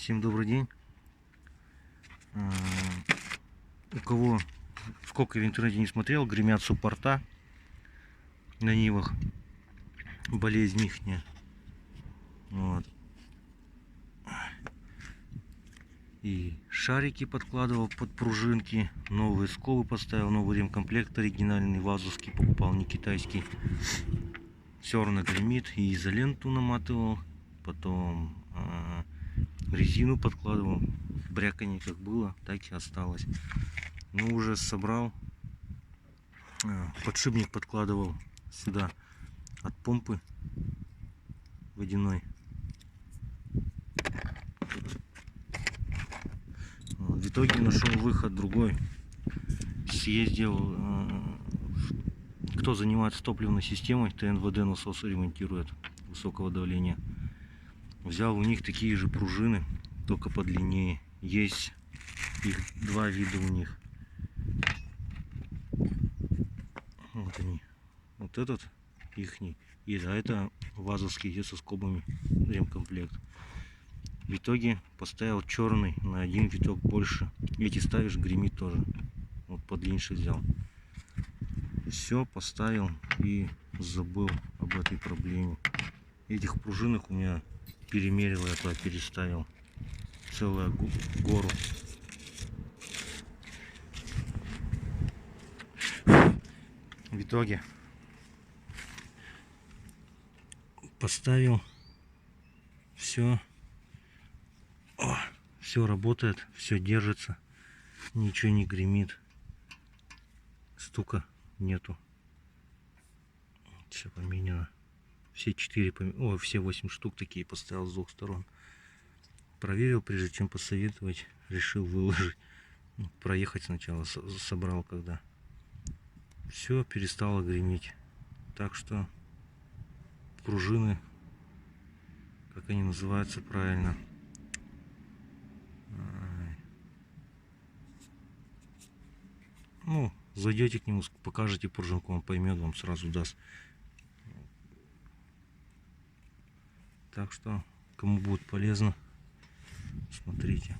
Всем добрый день. У кого сколько в интернете не смотрел, гремят суппорта на нивах, болезнь ихняя. Вот. И шарики подкладывал под пружинки, новые скобы поставил, новый ремкомплект оригинальный, вазовский покупал, не китайский. Все равно гремит, и изоленту наматывал, потом резину подкладывал, бряканье как было, так и осталось. Ну, уже собрал, подшипник подкладывал сюда от помпы водяной. В итоге нашел выход другой. Съездил, кто занимается топливной системой, ТНВД насосы ремонтирует высокого давления. Взял у них такие же пружины, только подлиннее. Есть их два вида у них. Вот они. Вот этот ихний. И это вазовский со скобами ремкомплект. В итоге поставил черный на один виток больше. Эти ставишь, гремит тоже. Вот подлиннее взял. Все поставил и забыл об этой проблеме. Этих пружинок у меня перемерил, я туда переставил целую гору. В итоге поставил, все работает, все держится, ничего не гремит, стука нету. Все поменяно. Все 8 штук такие поставил с двух сторон. Проверил, прежде чем посоветовать, решил выложить. Проехать сначала собрал, когда все перестало греметь. Так что пружины, как они называются правильно, ну, зайдете к нему, покажете пружинку, он поймет, вам сразу даст. Так что, кому будет полезно, смотрите.